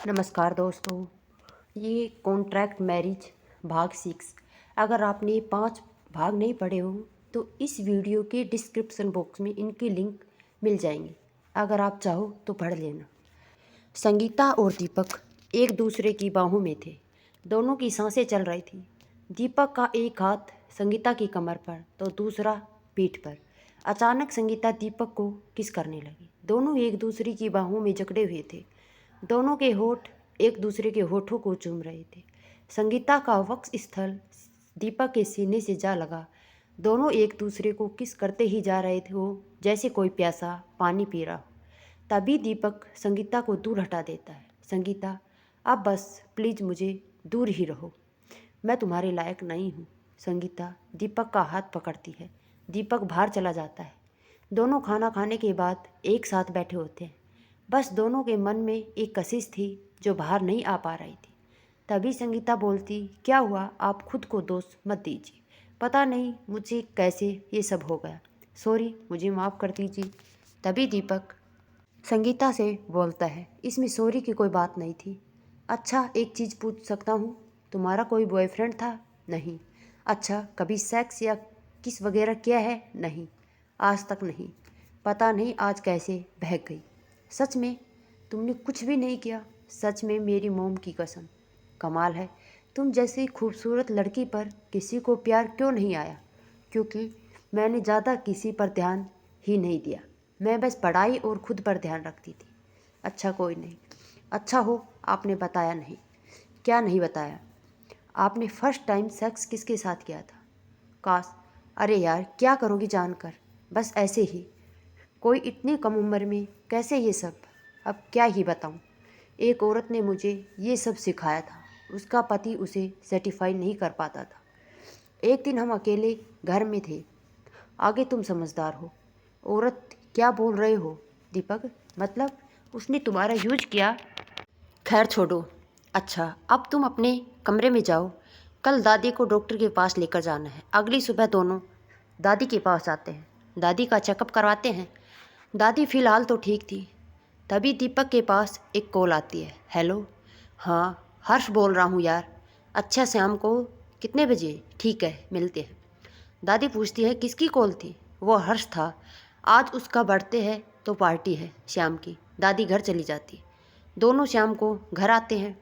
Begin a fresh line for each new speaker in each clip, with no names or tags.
नमस्कार दोस्तों, ये कॉन्ट्रैक्ट मैरिज भाग 6। अगर आपने 5 भाग नहीं पढ़े हो तो इस वीडियो के डिस्क्रिप्शन बॉक्स में इनके लिंक मिल जाएंगे। अगर आप चाहो तो पढ़ लेना। संगीता और दीपक एक दूसरे की बाहों में थे। दोनों की सांसें चल रही थी। दीपक का एक हाथ संगीता की कमर पर तो दूसरा पीठ पर। अचानक संगीता दीपक को किस करने लगी। दोनों एक दूसरे की बाहों में जकड़े हुए थे। दोनों के होठ एक दूसरे के होठों को चूम रहे थे। संगीता का वक्ष स्थल दीपक के सीने से जा लगा। दोनों एक दूसरे को किस करते ही जा रहे थे, वो जैसे कोई प्यासा पानी पी रहा हो। तभी दीपक संगीता को दूर हटा देता है। संगीता, अब बस प्लीज़ मुझे दूर ही रहो, मैं तुम्हारे लायक नहीं हूँ। संगीता दीपक का हाथ पकड़ती है। दीपक बाहर चला जाता है। दोनों खाना खाने के बाद एक साथ बैठे होते हैं। बस दोनों के मन में एक कशिश थी जो बाहर नहीं आ पा रही थी। तभी संगीता बोलती, क्या हुआ, आप खुद को दोष मत दीजिए। पता नहीं मुझे कैसे ये सब हो गया। सॉरी, मुझे माफ़ कर दीजिए। तभी दीपक संगीता से बोलता है, इसमें सॉरी की कोई बात नहीं थी। अच्छा, एक चीज़ पूछ सकता हूँ, तुम्हारा कोई बॉयफ्रेंड था? नहीं। अच्छा, कभी सेक्स या किस वगैरह किया है? नहीं, आज तक नहीं। पता नहीं आज कैसे बहक गई। सच में तुमने कुछ भी नहीं किया? सच में, मेरी मोम की कसम। कमाल है, तुम जैसी खूबसूरत लड़की पर किसी को प्यार क्यों नहीं आया? क्योंकि मैंने ज़्यादा किसी पर ध्यान ही नहीं दिया। मैं बस पढ़ाई और खुद पर ध्यान रखती थी। अच्छा, कोई नहीं। अच्छा हो आपने बताया नहीं। क्या नहीं बताया? आपने फर्स्ट टाइम सेक्स किसके साथ किया था? काश। अरे यार, क्या करोगी जानकर? बस ऐसे ही। कोई इतनी कम उम्र में कैसे ये सब? अब क्या ही बताऊं। एक औरत ने मुझे ये सब सिखाया था। उसका पति उसे सेटिस्फाई नहीं कर पाता था। एक दिन हम अकेले घर में थे। आगे तुम समझदार हो। औरत, क्या बोल रहे हो दीपक? मतलब उसने तुम्हारा यूज किया? खैर छोड़ो। अच्छा, अब तुम अपने कमरे में जाओ। कल दादी को डॉक्टर के पास लेकर जाना है। अगली सुबह दोनों दादी के पास जाते हैं। दादी का चेकअप करवाते हैं। दादी फ़िलहाल तो ठीक थी। तभी दीपक के पास एक कॉल आती है। हेलो। हाँ, हर्ष बोल रहा हूँ यार। अच्छा, शाम को कितने बजे? ठीक है, मिलते हैं। दादी पूछती है, किसकी कॉल थी? वो हर्ष था। आज उसका बर्थडे है तो पार्टी है श्याम की। दादी घर चली जाती है। दोनों शाम को घर आते हैं।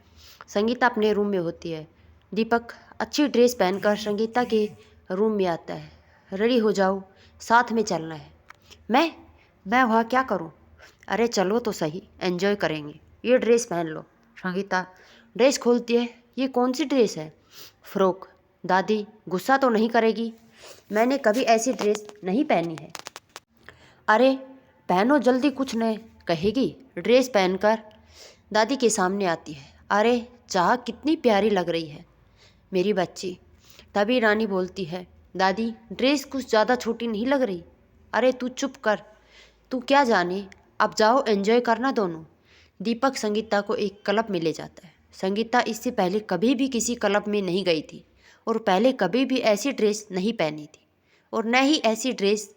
संगीता अपने रूम में होती है। दीपक अच्छी ड्रेस पहनकर संगीता के रूम में आता है। रेडी हो जाओ, साथ में चलना है। मैं वहाँ क्या करूँ? अरे चलो तो सही, एंजॉय करेंगे। ये ड्रेस पहन लो। संगीता ड्रेस खोलती है। ये कौन सी ड्रेस है? फ्रॉक। दादी गुस्सा तो नहीं करेगी? मैंने कभी ऐसी ड्रेस नहीं पहनी है। अरे पहनो जल्दी, कुछ नहीं कहेगी। ड्रेस पहनकर दादी के सामने आती है। अरे चाह कितनी प्यारी लग रही है मेरी बच्ची। तभी रानी बोलती है, दादी ड्रेस कुछ ज़्यादा छोटी नहीं लग रही? अरे तू चुप कर, तू क्या जाने। अब जाओ एंजॉय करना दोनों। दीपक संगीता को एक क्लब में ले जाता है। संगीता इससे पहले कभी भी किसी क्लब में नहीं गई थी और पहले कभी भी ऐसी ड्रेस नहीं पहनी थी और न ही ऐसी ड्रेस।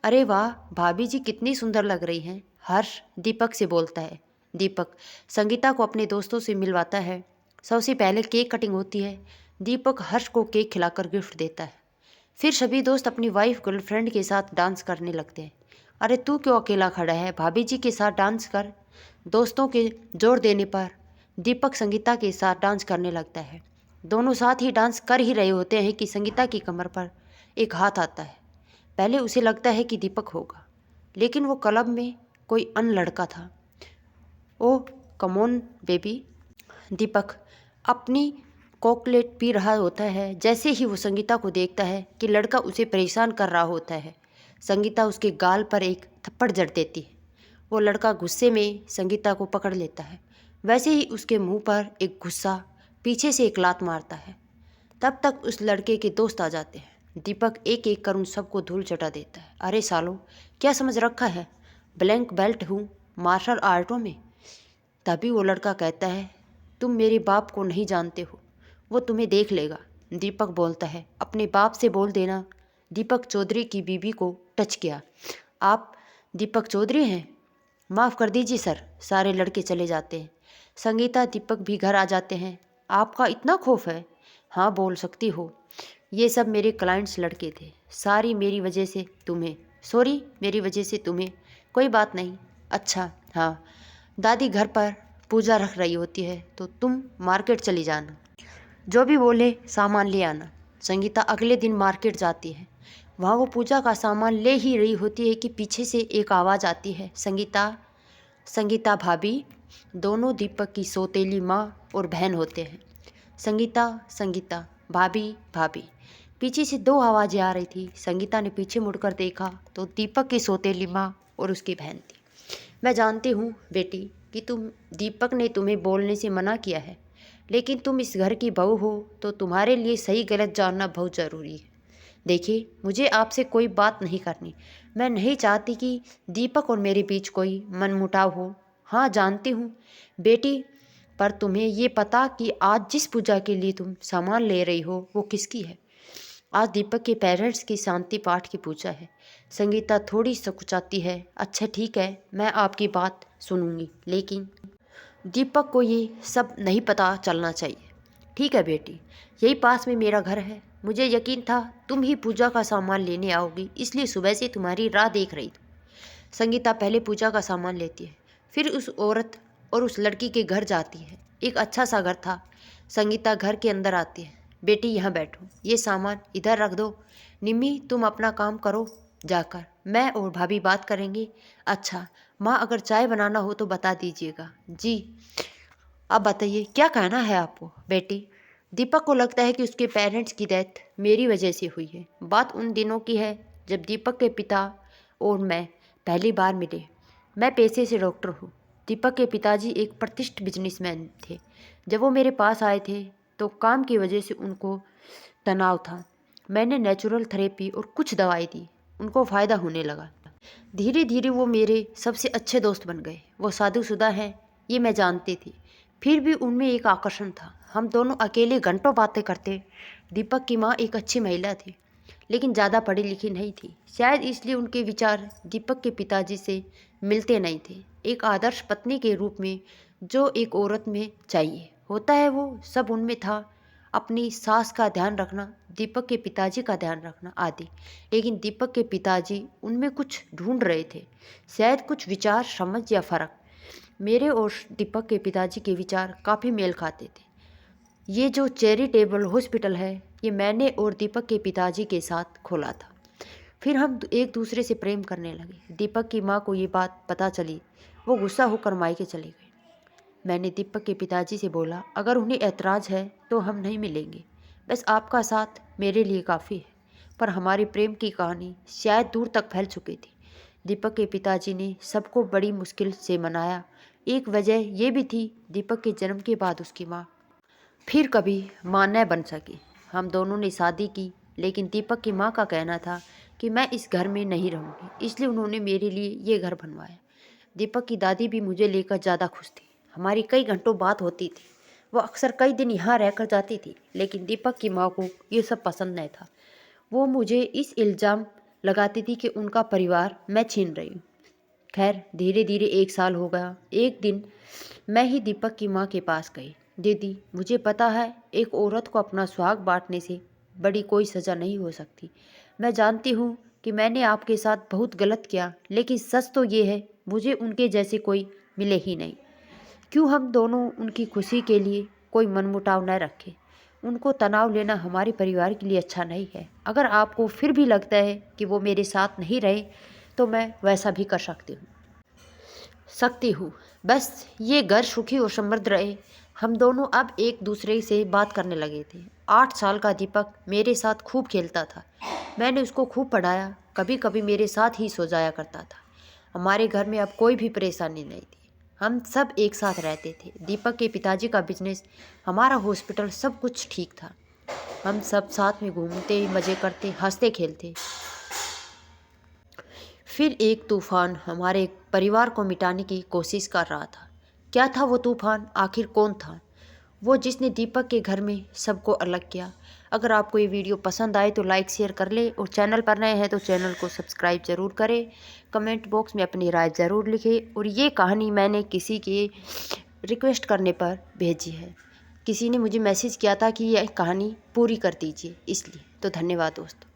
अरे वाह, भाभी जी कितनी सुंदर लग रही हैं, हर्ष दीपक से बोलता है। दीपक संगीता को अपने दोस्तों से मिलवाता है। सबसे पहले केक कटिंग होती है। दीपक हर्ष को केक खिलाकर गिफ्ट देता है। फिर सभी दोस्त अपनी वाइफ गर्लफ्रेंड के साथ डांस करने लगते हैं। अरे तू क्यों अकेला खड़ा है, भाभी जी के साथ डांस कर। दोस्तों के जोर देने पर दीपक संगीता के साथ डांस करने लगता है। दोनों साथ ही डांस कर ही रहे होते हैं कि संगीता की कमर पर एक हाथ आता है। पहले उसे लगता है कि दीपक होगा, लेकिन वो क्लब में कोई अन्य लड़का था। ओह कमोन बेबी। दीपक अपनी कोकलेट पी रहा होता है। जैसे ही वो संगीता को देखता है कि लड़का उसे परेशान कर रहा होता है, संगीता उसके गाल पर एक थप्पड़ जड़ देती है। वो लड़का गुस्से में संगीता को पकड़ लेता है। वैसे ही उसके मुंह पर एक गुस्सा पीछे से एक लात मारता है। तब तक उस लड़के के दोस्त आ जाते हैं। दीपक एक एक कर उन सबको धूल चटा देता है। अरे सालो, क्या समझ रखा है, ब्लैक बेल्ट हूँ मार्शल आर्टों में। तभी वो लड़का कहता है, तुम मेरे बाप को नहीं जानते हो, वो तुम्हें देख लेगा। दीपक बोलता है, अपने बाप से बोल देना। दीपक चौधरी की बीवी को टच किया। आप दीपक चौधरी हैं? माफ़ कर दीजिए सर। सारे लड़के चले जाते हैं। संगीता दीपक भी घर आ जाते हैं। आपका इतना खौफ है? हाँ, बोल सकती हो। ये सब मेरे क्लाइंट्स लड़के थे। सारी मेरी वजह से तुम्हें। सॉरी, मेरी वजह से तुम्हें। कोई बात नहीं। अच्छा हाँ, दादी घर पर पूजा रख रही होती है तो तुम मार्केट चली जाना। जो भी बोले सामान ले आना। संगीता अगले दिन मार्केट जाती है। वहाँ वो पूजा का सामान ले ही रही होती है कि पीछे से एक आवाज़ आती है, संगीता। संगीता भाभी। दोनों दीपक की सौतेली माँ और बहन होते हैं। संगीता, संगीता, भाभी, भाभी। पीछे से दो आवाज़ें आ रही थी। संगीता ने पीछे मुड़कर देखा तो दीपक की सौतेली माँ और उसकी बहन थी। मैं जानती हूँ बेटी कि दीपक ने तुम्हें बोलने से मना किया है, लेकिन तुम इस घर की बहू हो तो तुम्हारे लिए सही गलत जानना बहुत ज़रूरी है। देखिए, मुझे आपसे कोई बात नहीं करनी। मैं नहीं चाहती कि दीपक और मेरे बीच कोई मनमुटाव हो। हाँ, जानती हूँ बेटी, पर तुम्हें ये पता कि आज जिस पूजा के लिए तुम सामान ले रही हो वो किसकी है? आज दीपक के पेरेंट्स की शांति पाठ की पूजा है। संगीता थोड़ी सकुचाती है। अच्छा ठीक है, मैं आपकी बात सुनूंगी, लेकिन दीपक को ये सब नहीं पता चलना चाहिए। ठीक है बेटी, यही पास में मेरा घर है। मुझे यकीन था तुम ही पूजा का सामान लेने आओगी, इसलिए सुबह से तुम्हारी राह देख रही थी। संगीता पहले पूजा का सामान लेती है, फिर उस औरत और उस लड़की के घर जाती है। एक अच्छा सा घर था। संगीता घर के अंदर आती है। बेटी यहाँ बैठो, ये सामान इधर रख दो। निम्मी, तुम अपना काम करो जाकर, मैं और भाभी बात करेंगे। अच्छा माँ, अगर चाय बनाना हो तो बता दीजिएगा। जी। अब बताइए क्या कहना है आपको? बेटी, दीपक को लगता है कि उसके पेरेंट्स की डेथ मेरी वजह से हुई है। बात उन दिनों की है जब दीपक के पिता और मैं पहली बार मिले। मैं पेशे से डॉक्टर हूँ। दीपक के पिताजी एक प्रतिष्ठित बिजनेसमैन थे। जब वो मेरे पास आए थे तो काम की वजह से उनको तनाव था। मैंने नेचुरल थेरेपी और कुछ दवाई दी। उनको फ़ायदा होने लगा। धीरे धीरे वो मेरे सबसे अच्छे दोस्त बन गए। वो शादीशुदा हैं, ये मैं जानती थी, फिर भी उनमें एक आकर्षण था। हम दोनों अकेले घंटों बातें करते। दीपक की माँ एक अच्छी महिला थी, लेकिन ज़्यादा पढ़ी लिखी नहीं थी। शायद इसलिए उनके विचार दीपक के पिताजी से मिलते नहीं थे। एक आदर्श पत्नी के रूप में जो एक औरत में चाहिए होता है, वो सब उनमें था। अपनी सास का ध्यान रखना, दीपक के पिताजी का ध्यान रखना आदि। लेकिन दीपक के पिताजी उनमें कुछ ढूंढ रहे थे, शायद कुछ विचार, समझ या फ़र्क। मेरे और दीपक के पिताजी के विचार काफ़ी मेल खाते थे। ये जो चैरिटेबल हॉस्पिटल है, ये मैंने और दीपक के पिताजी के साथ खोला था। फिर हम एक दूसरे से प्रेम करने लगे। दीपक की माँ को ये बात पता चली, वो गुस्सा होकर मायके चले गए। मैंने दीपक के पिताजी से बोला, अगर उन्हें ऐतराज़ है तो हम नहीं मिलेंगे। बस आपका साथ मेरे लिए काफ़ी है। पर हमारी प्रेम की कहानी शायद दूर तक फैल चुकी थी। दीपक के पिताजी ने सबको बड़ी मुश्किल से मनाया। एक वजह यह भी थी, दीपक के जन्म के बाद उसकी माँ फिर कभी माँ न बन सकी। हम दोनों ने शादी की, लेकिन दीपक की माँ का कहना था कि मैं इस घर में नहीं रहूँगी, इसलिए उन्होंने मेरे लिए ये घर बनवाया। दीपक की दादी भी मुझे लेकर ज़्यादा खुश थी। हमारी कई घंटों बात होती थी। वो अक्सर कई दिन यहाँ रहकर जाती थी, लेकिन दीपक की माँ को ये सब पसंद नहीं था। वो मुझे इस इल्ज़ाम लगाती थी कि उनका परिवार मैं छीन रही हूँ। खैर, धीरे धीरे 1 साल हो गया। एक दिन मैं ही दीपक की माँ के पास गई। दीदी, मुझे पता है एक औरत को अपना सुहाग बांटने से बड़ी कोई सज़ा नहीं हो सकती। मैं जानती हूँ कि मैंने आपके साथ बहुत गलत किया, लेकिन सच तो ये है मुझे उनके जैसे कोई मिले ही नहीं। क्यों हम दोनों उनकी खुशी के लिए कोई मनमुटाव न रखें? उनको तनाव लेना हमारे परिवार के लिए अच्छा नहीं है। अगर आपको फिर भी लगता है कि वो मेरे साथ नहीं रहे तो मैं वैसा भी कर सकती हूँ। बस ये घर सुखी और समृद्ध रहे। हम दोनों अब एक दूसरे से बात करने लगे थे। 8 साल का दीपक मेरे साथ खूब खेलता था। मैंने उसको खूब पढ़ाया। कभी कभी मेरे साथ ही सो जाया करता था। हमारे घर में अब कोई भी परेशानी नहीं थी। हम सब एक साथ रहते थे। दीपक के पिताजी का बिजनेस, हमारा हॉस्पिटल, सब कुछ ठीक था। हम सब साथ में घूमते, मज़े करते, हंसते खेलते। फिर एक तूफान हमारे परिवार को मिटाने की कोशिश कर रहा था। क्या था वो तूफान? आखिर कौन था? वो जिसने दीपक के घर में सबको अलग किया। अगर आपको ये वीडियो पसंद आए तो लाइक शेयर कर ले, और चैनल पर नए हैं तो चैनल को सब्सक्राइब ज़रूर करें। कमेंट बॉक्स में अपनी राय ज़रूर लिखें। और ये कहानी मैंने किसी के रिक्वेस्ट करने पर भेजी है। किसी ने मुझे मैसेज किया था कि यह कहानी पूरी कर दीजिए, इसलिए तो धन्यवाद दोस्तों।